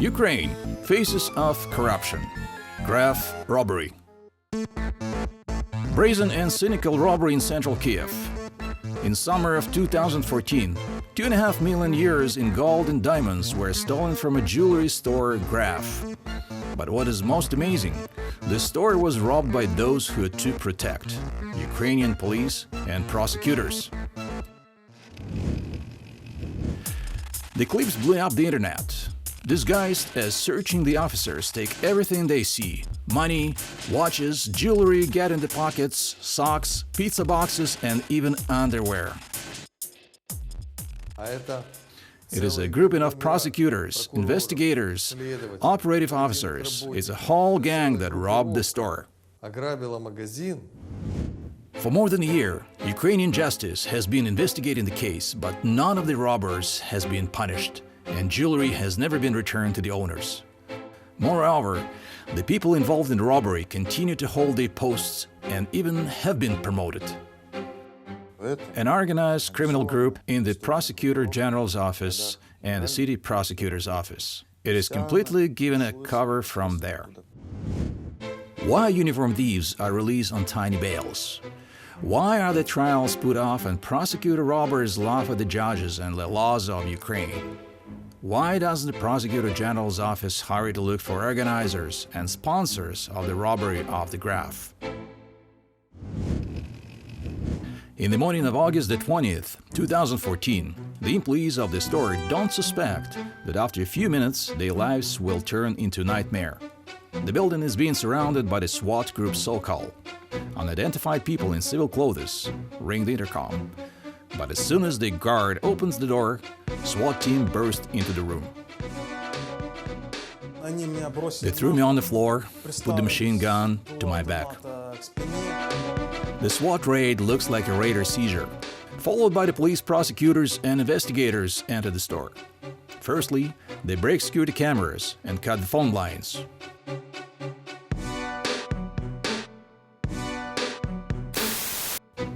Ukraine, faces of corruption. Graph robbery. Brazen and cynical robbery in central Kiev. In summer of 2014, 2.5 million euros in gold and diamonds were stolen from a jewelry store, Graph. But what is most amazing, the store was robbed by those who had to protect Ukrainian police and prosecutors. The clips blew up the internet. Disguised as searching, the officers take everything they see: money, watches, jewelry, get in the pockets, socks, pizza boxes, and even underwear. It is a grouping of prosecutors, investigators, operative officers. It's a whole gang that robbed the store. For more than a year, Ukrainian justice has been investigating the case, but none of the robbers has been punished, and jewelry has never been returned to the owners. Moreover, the people involved in the robbery continue to hold their posts and even have been promoted. An organized criminal group in the Prosecutor General's office and the City Prosecutor's office. It is completely given a cover from there. Why uniformed thieves are released on tiny bails? Why are the trials put off and prosecutor robbers laugh at the judges and the laws of Ukraine? Why doesn't the Prosecutor General's office hurry to look for organizers and sponsors of the robbery of the Graph? In the morning of August the 20th, 2014, the employees of the store don't suspect that after a few minutes their lives will turn into a nightmare. The building is being surrounded by the SWAT group so-called. Unidentified people in civil clothes ring the intercom. But as soon as the guard opens the door, SWAT team burst into the room. They threw me on the floor, put the machine gun to my back. The SWAT raid looks like a raider seizure. Followed by the police, prosecutors, and investigators enter the store. Firstly, they break security cameras and cut the phone lines.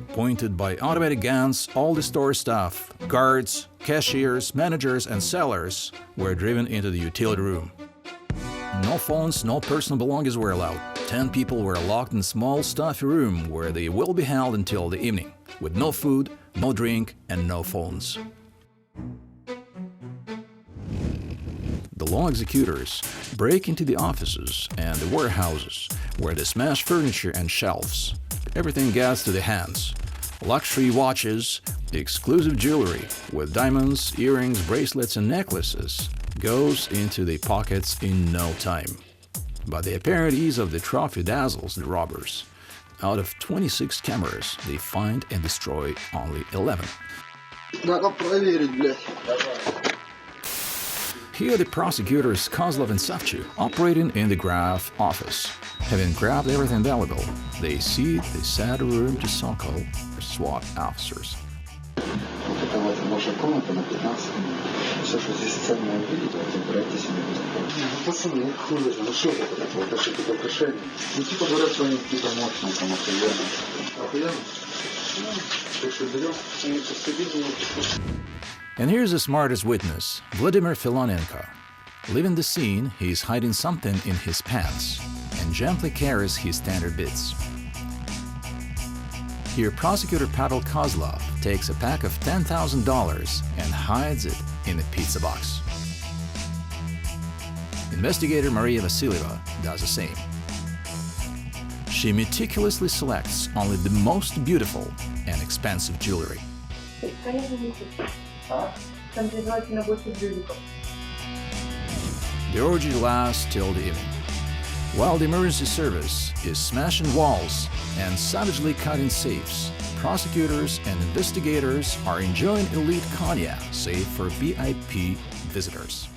Pointed by automatic guns, all the store staff, guards, cashiers, managers, and sellers were driven into the utility room. No phones, no personal belongings were allowed. 10 people were locked in a small, stuffy room where they will be held until the evening, with no food, no drink, and no phones. The law executors break into the offices and the warehouses, where they smash furniture and shelves. Everything gets to the hands. Luxury watches, exclusive jewelry with diamonds, earrings, bracelets, and necklaces goes into the pockets in no time. But the apparent ease of the trophy dazzles the robbers. Out of 26 cameras, they find and destroy only 11. Here the prosecutors Kozlov and Savchuk operating in the Graph office. Having grabbed everything valuable, they see the sad room to so-called SWAT officers. And here's the smartest witness, Vladimir Filonenko. Leaving the scene, he is hiding something in his pants and gently carries his standard bits. Here, prosecutor Pavel Kozlov takes a pack of $10,000 and hides it in a pizza box. Investigator Maria Vasilyeva does the same. She meticulously selects only the most beautiful and expensive jewelry. The orgy lasts till the evening, while the emergency service is smashing walls and savagely cutting safes. Prosecutors and investigators are enjoying elite cognac, save for VIP visitors.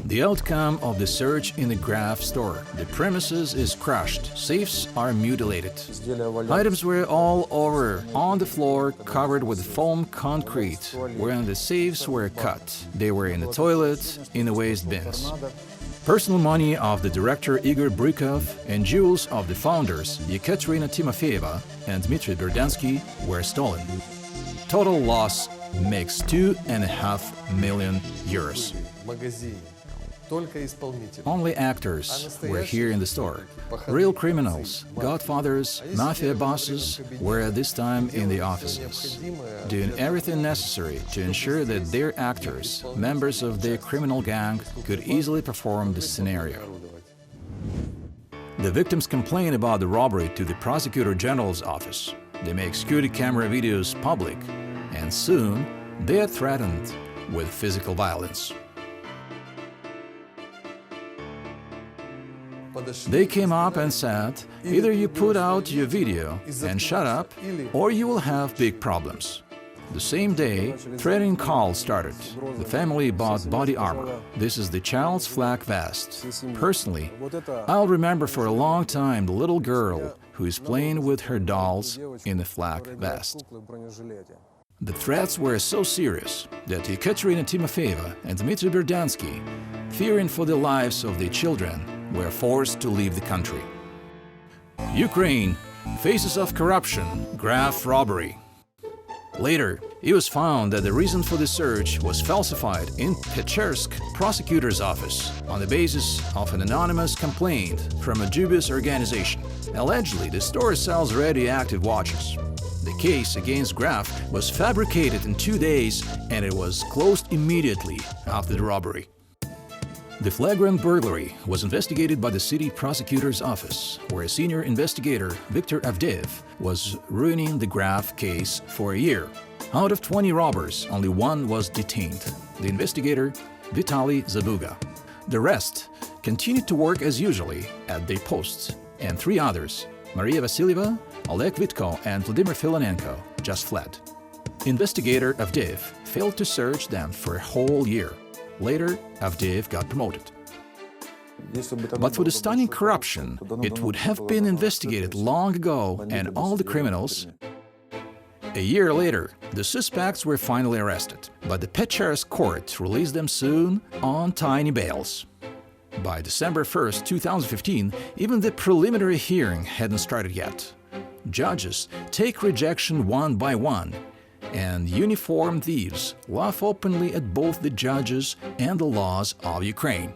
The outcome of the search in the Graph store: the premises is crushed, safes are mutilated. Items were all over, on the floor, covered with foam concrete. When the safes were cut, they were in the toilet, in the waste bins. Personal money of the director Igor Brykov and jewels of the founders Yekaterina Timofeyeva and Dmitry Berdansky were stolen. Total loss makes 2.5 million euros. Only actors were here in the store. Real criminals, godfathers, mafia bosses were at this time in the offices, doing everything necessary to ensure that their actors, members of their criminal gang, could easily perform this scenario. The victims complain about the robbery to the Prosecutor General's office. They make security camera videos public, and soon they are threatened with physical violence. They came up and said, either you put out your video and shut up, or you will have big problems. The same day, threatening calls started. The family bought body armor. This is the child's flak vest. Personally, I'll remember for a long time the little girl who is playing with her dolls in the flak vest. The threats were so serious that Ekaterina Timofeeva and Dmitry Berdansky, fearing for the lives of their children, were forced to leave the country. Ukraine, faces of corruption, grave robbery. Later, it was found that the reason for the search was falsified in Pechersk prosecutor's office on the basis of an anonymous complaint from a dubious organization. Allegedly, the store sells radioactive watches. The case against Graf was fabricated in 2 days and it was closed immediately after the robbery. The flagrant burglary was investigated by the city prosecutor's office, where a senior investigator, Viktor Avdeyev, was ruining the Graf case for a year. Out of 20 robbers, only one was detained, the investigator Vitaly Zabuga. The rest continued to work as usually at their posts, and 3 others, Maria Vasilyeva, Oleg Vitko and Vladimir Filonenko, just fled. Investigator Avdeyev failed to search them for a whole year. Later, Avdeyev got promoted. But for the stunning corruption, it would have been investigated long ago and all the criminals. A year later, the suspects were finally arrested, but the Pechersk court released them soon on tiny bails. By December 1st, 2015, even the preliminary hearing hadn't started yet. Judges take rejection one by one, and uniform thieves laugh openly at both the judges and the laws of Ukraine.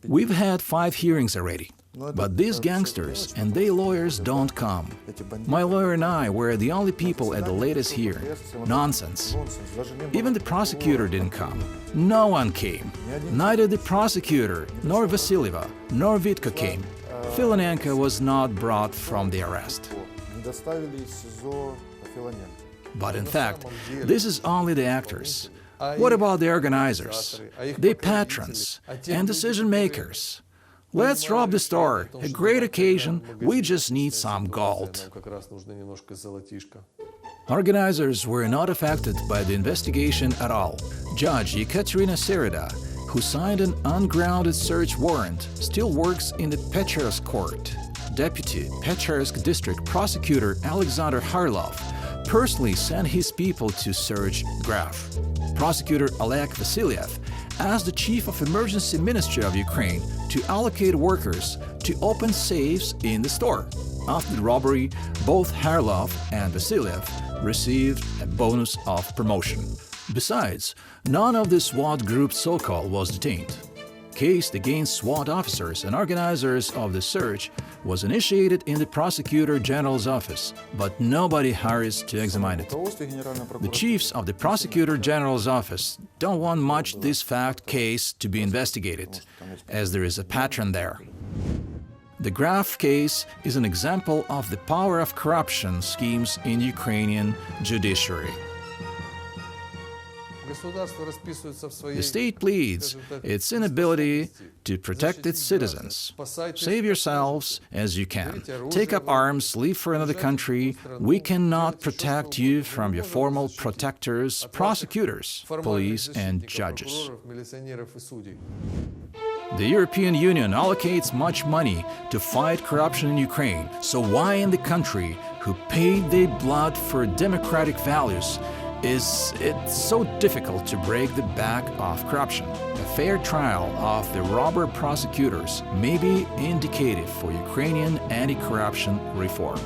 We've had 5 hearings already, but these gangsters and their lawyers don't come. My lawyer and I were the only people at the latest hearing. Nonsense. Even the prosecutor didn't come. No one came. Neither the prosecutor, nor Vasilyeva, nor Vitko came. Filonenko was not brought from the arrest. But in fact, this is only the actors. What about the organizers, the patrons, and decision-makers? Let's rob the store. A great occasion, we just need some gold. Organizers were not affected by the investigation at all. Judge Ekaterina Sereda, who signed an ungrounded search warrant, still works in the Pechersk court. Deputy Pechersk District Prosecutor Alexander Harlov personally sent his people to search Graf. Prosecutor Oleg Vasilyev asked the Chief of Emergency Ministry of Ukraine to allocate workers to open safes in the store. After the robbery, both Harlov and Vasilyev received a bonus of promotion. Besides, none of the SWAT group so-called was detained. Case against SWAT officers and organizers of the search was initiated in the Prosecutor General's office, but nobody hurries to examine it. The chiefs of the Prosecutor General's office don't want much this fact case to be investigated, as there is a patron there. The Graf case is an example of the power of corruption schemes in Ukrainian judiciary. The state pleads its inability to protect its citizens. Save yourselves as you can. Take up arms, leave for another country. We cannot protect you from your formal protectors, prosecutors, police and judges. The European Union allocates much money to fight corruption in Ukraine. So why in the country who paid their blood for democratic values is it so difficult to break the back of corruption? A fair trial of the robber prosecutors may be indicative for Ukrainian anti-corruption reform.